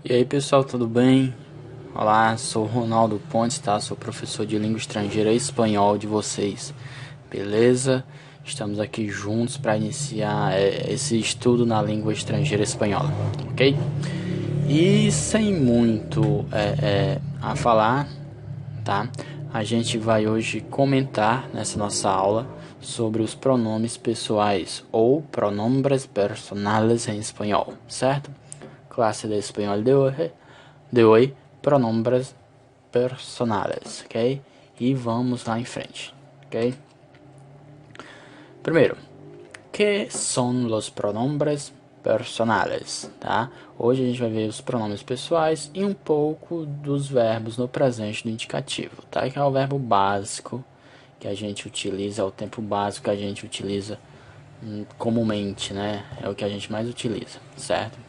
E aí pessoal, tudo bem? Olá, sou o Ronaldo Pontes, tá? Sou professor de língua estrangeira e espanhol de vocês, beleza? Estamos aqui juntos para iniciar esse estudo na língua estrangeira espanhola, ok? E sem muito a falar, tá? A gente vai hoje comentar nessa nossa aula sobre os pronomes pessoais ou pronombres personales em espanhol, certo? Classe de espanhol de hoje, pronombres personales, ok? E vamos lá em frente, ok? Primeiro, que são os pronombres personales, tá? Hoje a gente vai ver os pronomes pessoais e um pouco dos verbos no presente do indicativo, tá? Que é o verbo básico que a gente utiliza, é o tempo básico que a gente utiliza comumente, né? É o que a gente mais utiliza, certo?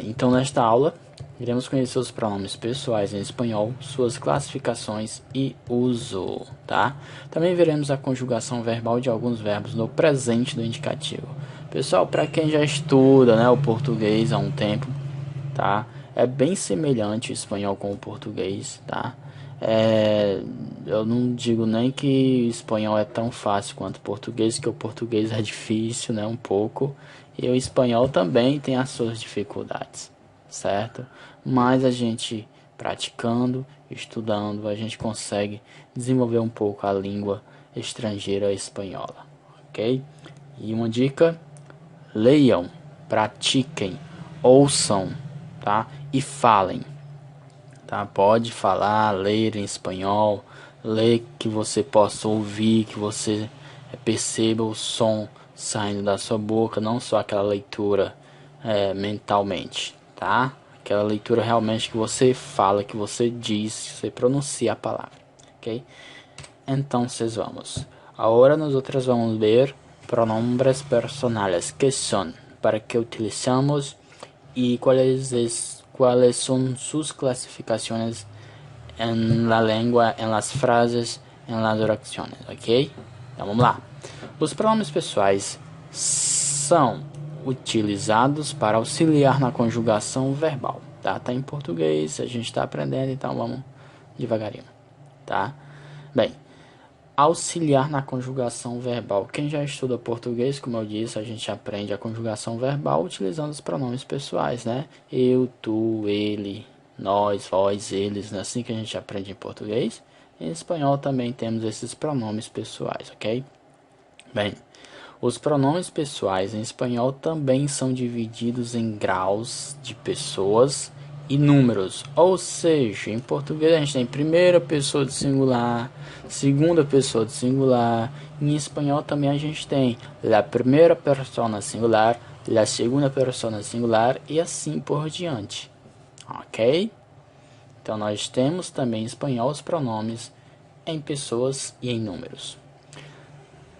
Então, nesta aula, iremos conhecer os pronomes pessoais em espanhol, suas classificações e uso, tá? Também veremos a conjugação verbal de alguns verbos no presente do indicativo. Pessoal, para quem já estuda, né, o português há um tempo, tá? É bem semelhante o espanhol com o português, tá? Eu não digo nem que o espanhol é tão fácil quanto o português, que o português é difícil, né? Um pouco. E o espanhol também tem as suas dificuldades, certo? Mas a gente praticando, estudando, a gente consegue desenvolver um pouco a língua estrangeira espanhola, ok? E uma dica: leiam, pratiquem, ouçam, tá? E falem, tá? Pode falar, ler em espanhol, ler que você possa ouvir, que você perceba o som saindo da sua boca, não só aquela leitura mentalmente, tá? Aquela leitura realmente que você fala, que você diz, que você pronuncia a palavra, ok? Então, vamos. Agora nós outras vamos ver pronombres personales, que são, para que utilizamos e cuáles son sus clasificaciones en la lengua, en las frases, en las oraciones, ok? Então vamos lá. Os pronomes pessoais são utilizados para auxiliar na conjugação verbal, tá? Tá em português, a gente está aprendendo, então vamos devagarinho, tá? Bem, auxiliar na conjugação verbal. Quem já estuda português, como eu disse, a gente aprende a conjugação verbal utilizando os pronomes pessoais, né? Eu, tu, ele, nós, vós, eles, né? Assim que a gente aprende em português. Em espanhol também temos esses pronomes pessoais, ok? Bem, os pronomes pessoais em espanhol também são divididos em graus de pessoas e números. Ou seja, em português a gente tem primeira pessoa de singular, segunda pessoa de singular. Em espanhol também a gente tem la primeira persona singular, la segunda persona singular e assim por diante. Ok? Então nós temos também em espanhol os pronomes em pessoas e em números.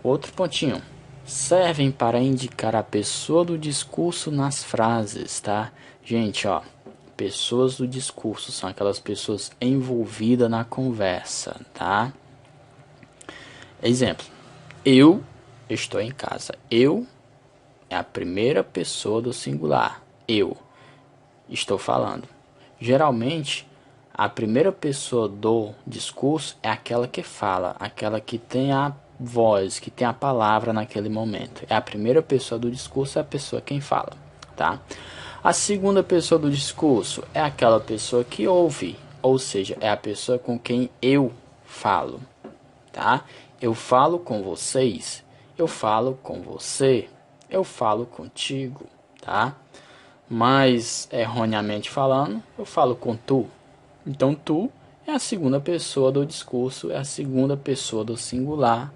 Outro pontinho. Servem para indicar a pessoa do discurso nas frases, tá? Gente, ó, pessoas do discurso são aquelas pessoas envolvidas na conversa, tá? Exemplo: eu estou em casa. Eu é a primeira pessoa do singular. Eu estou falando. Geralmente, a primeira pessoa do discurso é aquela que fala, aquela que tem a voz, que tem a palavra naquele momento. É a primeira pessoa do discurso, é a pessoa quem fala, tá? A segunda pessoa do discurso é aquela pessoa que ouve, ou seja, é a pessoa com quem eu falo, tá? Eu falo com vocês, eu falo com você, eu falo contigo, tá? Mas erroneamente falando, eu falo com tu. Então tu é a segunda pessoa do discurso, é a segunda pessoa do singular,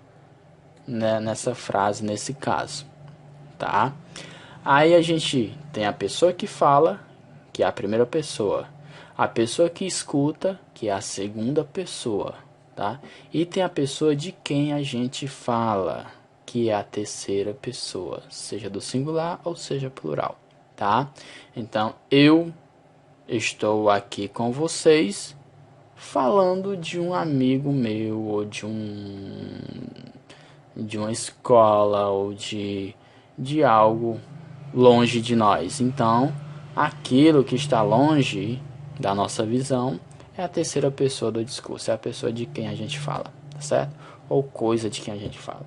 né, nessa frase, nesse caso, tá? Aí a gente tem a pessoa que fala, que é a primeira pessoa, a pessoa que escuta, que é a segunda pessoa, tá? E tem a pessoa de quem a gente fala, que é a terceira pessoa, seja do singular ou seja plural, tá? Então eu estou aqui com vocês falando de um amigo meu ou de uma escola ou de algo longe de nós. Então, Aquilo que está longe da nossa visão é a terceira pessoa do discurso, é a pessoa de quem a gente fala, tá certo? Ou coisa de quem a gente fala.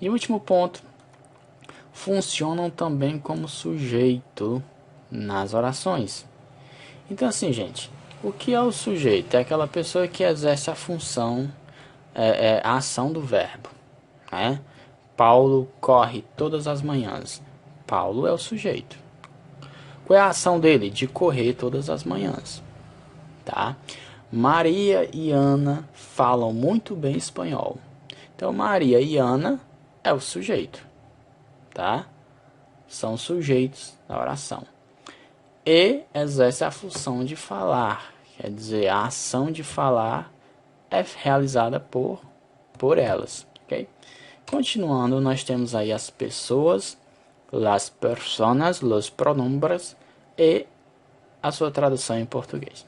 E o último ponto, funcionam também como sujeito nas orações. Então assim, gente, o que é o sujeito? É aquela pessoa que exerce a função, a ação do verbo, né? Paulo corre todas as manhãs. Paulo é o sujeito. Qual é a ação dele? De correr todas as manhãs, tá? Maria e Ana falam muito bem espanhol. Então, Maria e Ana é o sujeito, tá? São sujeitos da oração. E exerce a função de falar, quer dizer, a ação de falar é realizada por elas, ok? Continuando, nós temos aí as pessoas, las personas, los pronombres e a sua tradução em português.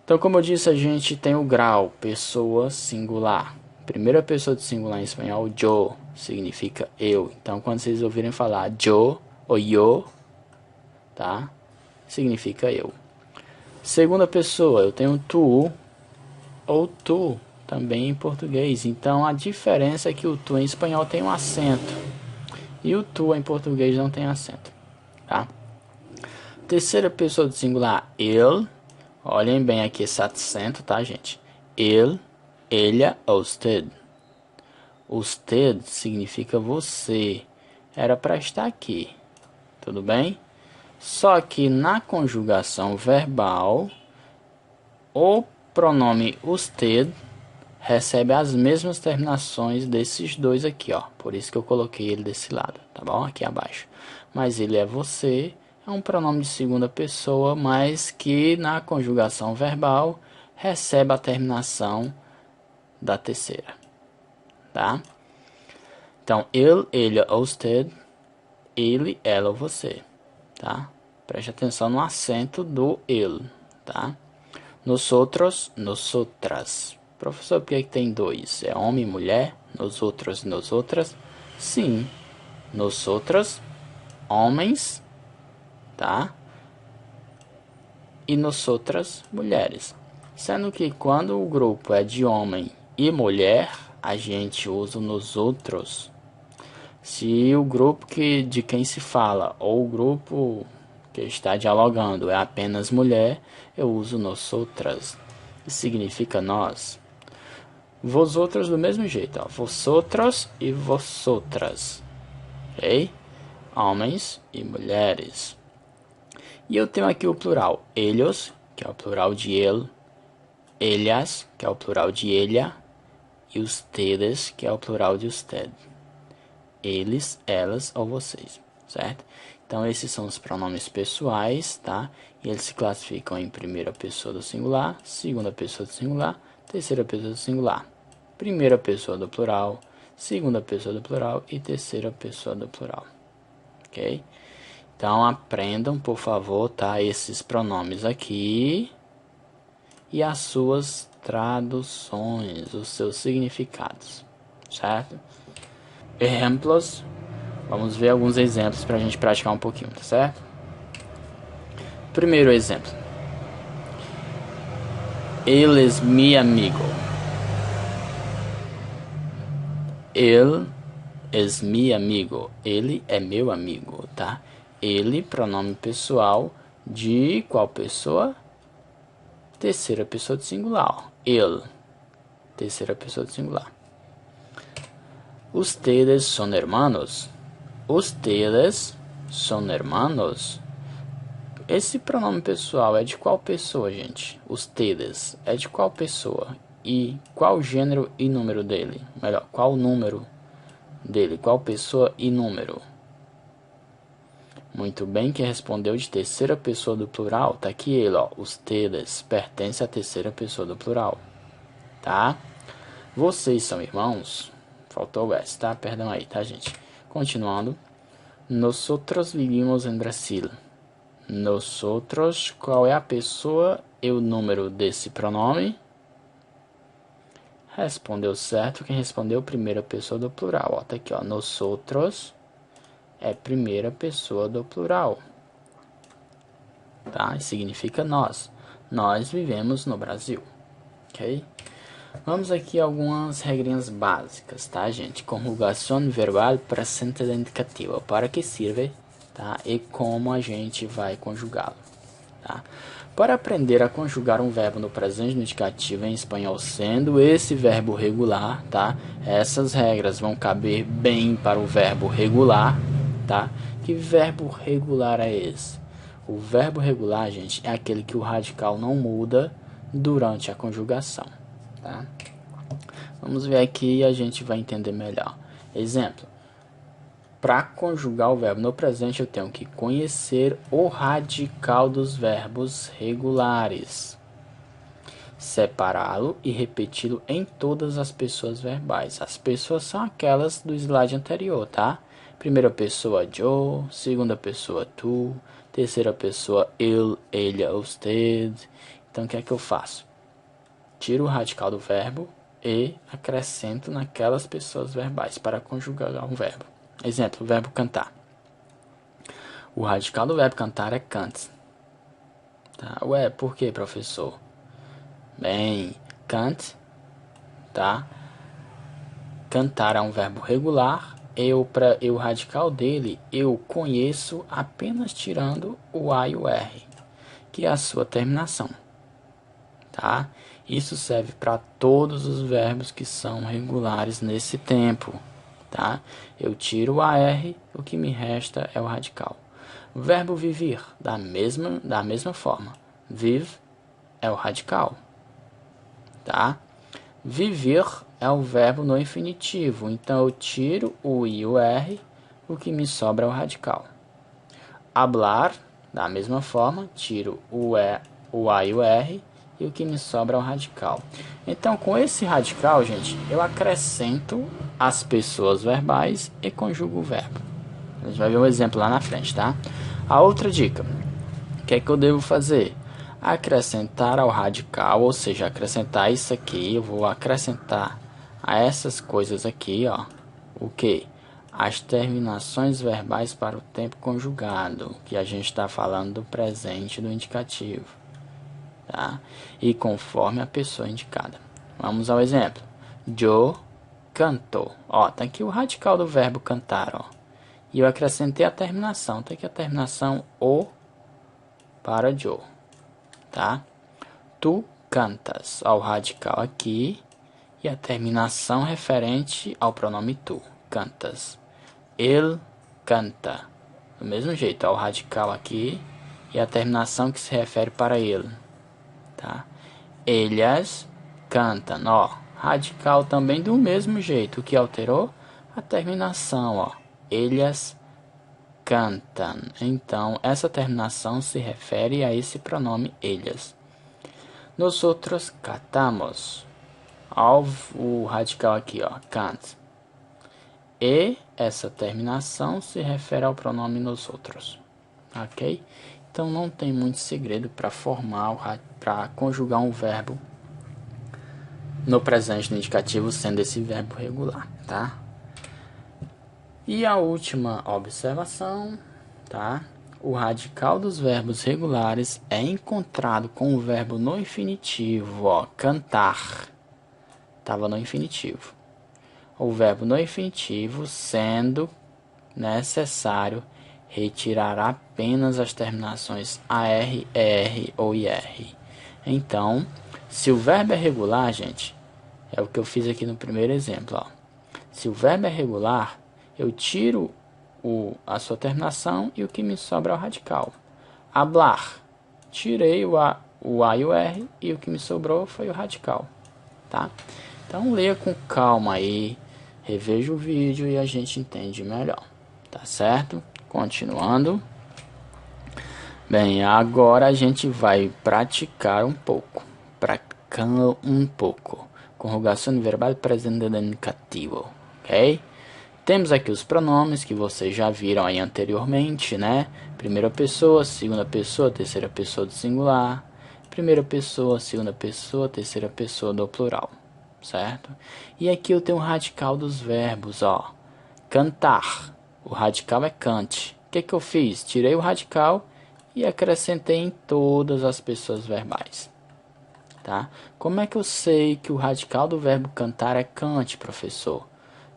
Então, como eu disse, a gente tem o grau, pessoa singular. Primeira pessoa de singular em espanhol, yo, significa eu. Então, quando vocês ouvirem falar yo ou yo, tá? Significa eu. Segunda pessoa, eu tenho tu ou tu, também em português. Então, a diferença é que o tu em espanhol tem um acento e o tu em português não tem acento, tá? Terceira pessoa do singular, ele. Olhem bem aqui esse acento, tá, gente? Ele, ella, usted. Usted significa você. Era para estar aqui, tudo bem? Só que na conjugação verbal, o pronome usted recebe as mesmas terminações desses dois aqui, ó. Por isso que eu coloquei ele desse lado, tá bom? Aqui abaixo. Mas ele é você, é um pronome de segunda pessoa, mas que na conjugação verbal recebe a terminação da terceira, tá? Então, ele, ella, usted, ele, ela, você, tá? Preste atenção no acento do ele, tá? Nosotros, nosotras. Professor, por que tem dois? É homem e mulher? Nosotros, nosotras? Sim. Nosotras, homens, tá? E nosotras, mulheres. Sendo que quando o grupo é de homem e mulher, a gente usa o nosotros. Se o grupo de quem se fala ou o grupo que está dialogando é apenas mulher, eu uso nosotras. Significa nós. Vosotros do mesmo jeito, ó. Vosotros e vosotras, ok? Homens e mulheres. E eu tenho aqui o plural, ellos, que é o plural de ele, ellas, que é o plural de ella, e ustedes, que é o plural de usted. Eles, elas ou vocês, certo? Então esses são os pronomes pessoais, tá? E eles se classificam em primeira pessoa do singular, segunda pessoa do singular, terceira pessoa do singular, primeira pessoa do plural, segunda pessoa do plural e terceira pessoa do plural, ok? Então aprendam, por favor, tá? Esses pronomes aqui e as suas traduções, os seus significados, certo? Exemplos, vamos ver alguns exemplos para a gente praticar um pouquinho, tá certo? Primeiro exemplo. Ele es mi amigo. Ele es mi amigo. Ele é meu amigo, tá? Ele, pronome pessoal de qual pessoa? Terceira pessoa do singular. Ele, terceira pessoa do singular. Ustedes son hermanos. Ustedes son hermanos. Esse pronome pessoal é de qual pessoa, gente? Ustedes é de qual pessoa? E qual gênero e número dele? Melhor, qual número dele? Qual pessoa e número? Muito bem, quem respondeu de terceira pessoa do plural, tá aqui ele, ó. Ustedes pertence à terceira pessoa do plural, tá? Vocês são irmãos? Faltou o S, tá? Perdão aí, tá, gente? Continuando. Nosotros vivimos em Brasil. Nosotros, qual é a pessoa e o número desse pronome? Respondeu certo. Quem respondeu primeira pessoa do plural. Ó, tá aqui, ó. Nosotros é primeira pessoa do plural. tá? Significa nós. Nós vivemos no Brasil, ok? Vamos aqui a algumas regrinhas básicas, tá, gente? Conjugação verbal presente do indicativo. Para que serve, tá? E como a gente vai conjugá-lo, tá? Para aprender a conjugar um verbo no presente do indicativo em espanhol, sendo esse verbo regular, tá? Essas regras vão caber bem para o verbo regular, tá? Que verbo regular é esse? O verbo regular, gente, é aquele que o radical não muda durante a conjugação, tá? Vamos ver aqui e a gente vai entender melhor. Exemplo. Para conjugar o verbo no presente, eu tenho que conhecer o radical dos verbos regulares, separá-lo e repeti-lo em todas as pessoas verbais. As pessoas são aquelas do slide anterior, tá? Primeira pessoa, eu. Segunda pessoa, tu. Terceira pessoa, ele, ella, usted. Então, o que é que eu faço? Tiro o radical do verbo e acrescento naquelas pessoas verbais para conjugar um verbo. Exemplo, o verbo cantar. O radical do verbo cantar é cant. Tá? Ué, por que, professor? Bem, cant, tá? Cantar é um verbo regular. O radical dele eu conheço apenas tirando o A e o R, que é a sua terminação. Tá? Isso serve para todos os verbos que são regulares nesse tempo. Tá? Eu tiro o AR, o que me resta é o radical. O verbo viver, da mesma forma. Vive é o radical. Tá? Viver é o verbo no infinitivo. Então eu tiro o I e o R, o que me sobra é o radical. Hablar, da mesma forma, tiro o A e o R, e o que me sobra é o radical. Então, com esse radical, gente, eu acrescento as pessoas verbais e conjugo o verbo. A gente vai ver um exemplo lá na frente, tá? A outra dica. O que é que eu devo fazer? Acrescentar ao radical, ou seja, acrescentar isso aqui. Eu vou acrescentar a essas coisas aqui, ó. O que? As terminações verbais para o tempo conjugado, que a gente está falando do presente do indicativo. Tá? E conforme a pessoa indicada. Vamos ao exemplo. Eu canto. Ó, tá aqui o radical do verbo cantar, ó. E eu acrescentei a terminação. Tá aqui a terminação o para eu. Tá? Tu cantas. Ó, o radical aqui e a terminação referente ao pronome tu. Cantas. Ele canta. Do mesmo jeito, ó, o radical aqui e a terminação que se refere para ele. Tá? Elas cantam, ó, radical também do mesmo jeito. O que alterou? A terminação, ó, elas cantam. Então, essa terminação se refere a esse pronome elas. Nós outros cantamos. Ó, o radical aqui, ó, cant. E essa terminação se refere ao pronome nós outros. Ok? Então não tem muito segredo para para conjugar um verbo no presente no indicativo, sendo esse verbo regular, tá? E a última observação, tá? O radical dos verbos regulares é encontrado com o verbo no infinitivo, ó, cantar. Estava no infinitivo. O verbo no infinitivo, sendo necessário retirar apenas as terminações AR, ER ou IR. Então, se o verbo é regular, gente, é o que eu fiz aqui no primeiro exemplo, ó. Se o verbo é regular, eu tiro a sua terminação e o que me sobra é o radical. Hablar, tirei o A e o R e o que me sobrou foi o radical, tá? Então, leia com calma aí, reveja o vídeo e a gente entende melhor, tá certo? Continuando. Bem, agora a gente vai praticar um pouco. Praticando um pouco. Conjugação verbal presente do indicativo, ok? Temos aqui os pronomes que vocês já viram aí anteriormente, né? Primeira pessoa, segunda pessoa, terceira pessoa do singular. Primeira pessoa, segunda pessoa, terceira pessoa do plural, certo? E aqui eu tenho o radical dos verbos, ó. Cantar. O radical é cante. O que eu fiz? Tirei o radical e acrescentei em todas as pessoas verbais. Tá? Como é que eu sei que o radical do verbo cantar é cante, professor?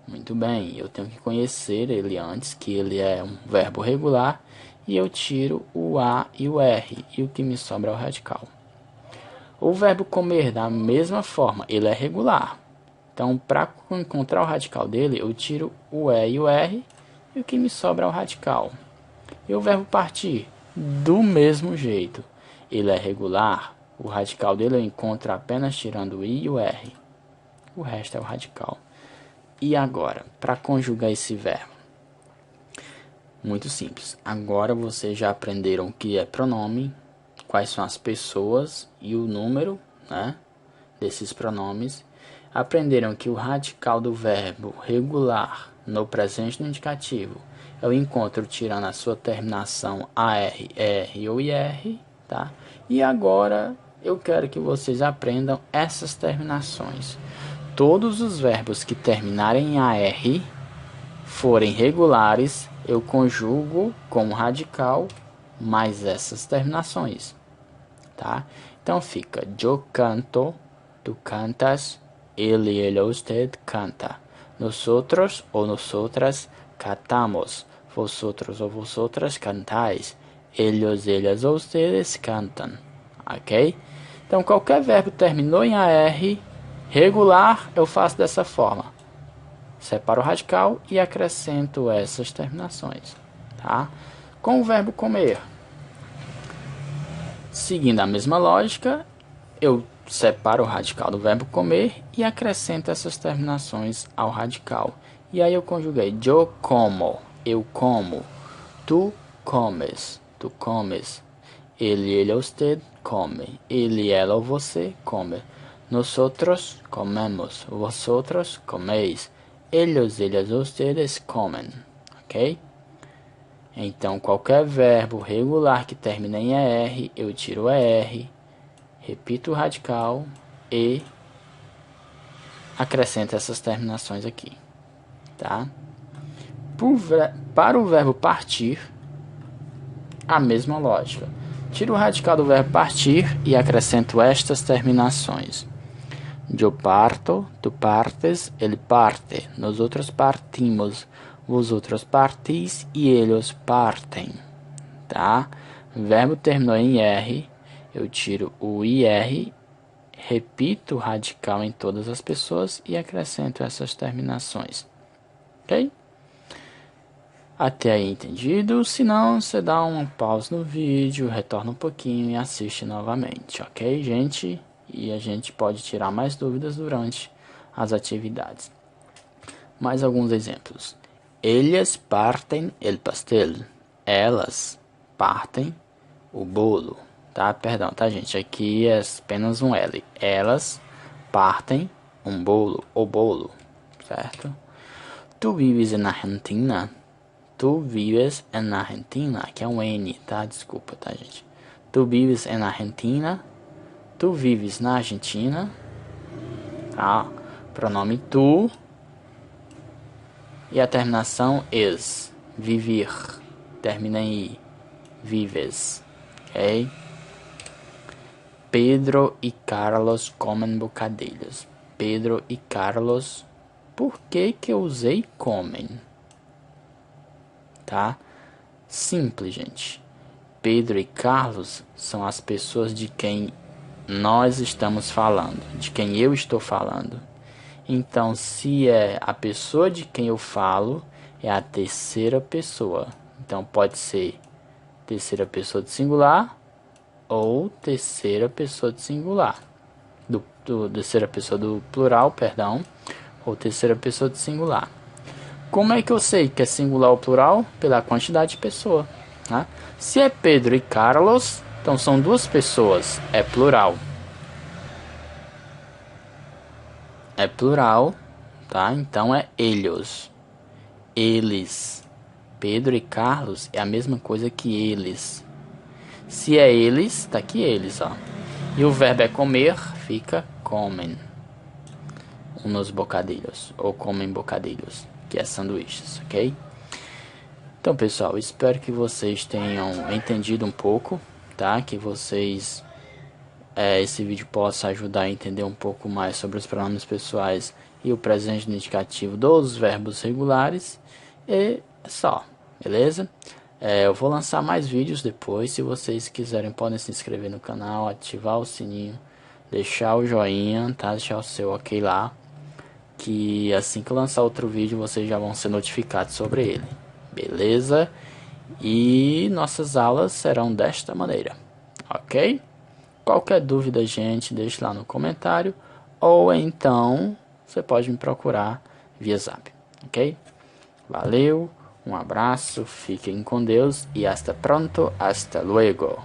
Muito bem, eu tenho que conhecer ele antes, que ele é um verbo regular, e eu tiro o A e o R, e o que me sobra é o radical. O verbo comer, da mesma forma, ele é regular. Então, para encontrar o radical dele, eu tiro o E e o R, e o que me sobra é o radical. E o verbo partir, do mesmo jeito, ele é regular, o radical dele eu encontro apenas tirando o I e o R. O resto é o radical. E agora, para conjugar esse verbo? Muito simples. Agora vocês já aprenderam o que é pronome, quais são as pessoas e o número, né, desses pronomes. Aprenderam que o radical do verbo regular no presente no indicativo eu encontro tirando a sua terminação AR, R ou IR, tá? E agora eu quero que vocês aprendam essas terminações. Todos os verbos que terminarem em AR forem regulares, eu conjugo com o radical mais essas terminações, tá? Então fica: yo canto, tu cantas, ele, usted canta, nosotros ou nosotras cantamos, vosotros ou vosotras cantáis, ellos, ellas ou ustedes cantam, ok? Então qualquer verbo terminou em AR regular, eu faço dessa forma: separo o radical e acrescento essas terminações, tá? Com o verbo comer, seguindo a mesma lógica, eu separo o radical do verbo comer e acrescento essas terminações ao radical. E aí eu conjuguei: yo como, eu como, tu comes, tu comes, ele, usted come, ele, ela ou você come, nosotros comemos, vosotros coméis, ellos, ellas ou ustedes comem, ok? Então qualquer verbo regular que termine em ER, eu tiro o ER, repito o radical e acrescento essas terminações aqui, tá? Para o verbo partir, a mesma lógica. Tiro o radical do verbo partir e acrescento estas terminações: yo parto, tu partes, ele parte, nosotros partimos, vosotros partís e ellos partem, tá? O verbo terminou em R, eu tiro o IR, repito o radical em todas as pessoas e acrescento essas terminações, ok? Até aí entendido? Se não, você dá uma pausa no vídeo, retorna um pouquinho e assiste novamente, ok, gente? E a gente pode tirar mais dúvidas durante as atividades. Mais alguns exemplos. Ellas partem el pastel. Elas partem o bolo. Tá? Perdão, tá, gente? Aqui é apenas um L. Elas partem um bolo, o bolo, certo? Tu vives na Argentina? Tu vives na Argentina. Aqui é um N, tá? Desculpa, tá, gente? Tu vives na Argentina. Tu vives na Argentina. Tá? Pronome tu. E a terminação is. Vivir. Termina em i. Vives. Ok? Pedro e Carlos comem bocadilhos. Pedro e Carlos. Por que eu usei comem? Tá? Simples, gente. Pedro e Carlos são as pessoas de quem nós estamos falando, de quem eu estou falando. Então, se é a pessoa de quem eu falo, é a terceira pessoa. Então, pode ser terceira pessoa de singular ou terceira pessoa de singular. Terceira pessoa do plural, perdão, ou terceira pessoa de singular. Como é que eu sei que é singular ou plural? Pela quantidade de pessoa, né? Se é Pedro e Carlos, então são duas pessoas, é plural. É plural, tá? Então é ellos, eles. Pedro e Carlos é a mesma coisa que eles. Se é eles, tá aqui eles, ó. E o verbo é comer, fica comem. Unos bocadilhos, ou comem bocadilhos, que é sanduíches, ok? Então, pessoal, espero que vocês tenham entendido um pouco, tá? Que vocês esse vídeo possa ajudar a entender um pouco mais sobre os pronomes pessoais e o presente no indicativo dos verbos regulares. E só, beleza? Eu vou lançar mais vídeos depois. Se vocês quiserem, podem se inscrever no canal, ativar o sininho, deixar o joinha, tá? Deixar o seu ok lá, que assim que eu lançar outro vídeo vocês já vão ser notificados sobre ele, beleza? E nossas aulas serão desta maneira, ok? Qualquer dúvida, gente, deixe lá no comentário, ou então você pode me procurar via Zap, ok? Valeu, um abraço, fiquem com Deus e hasta pronto, hasta luego.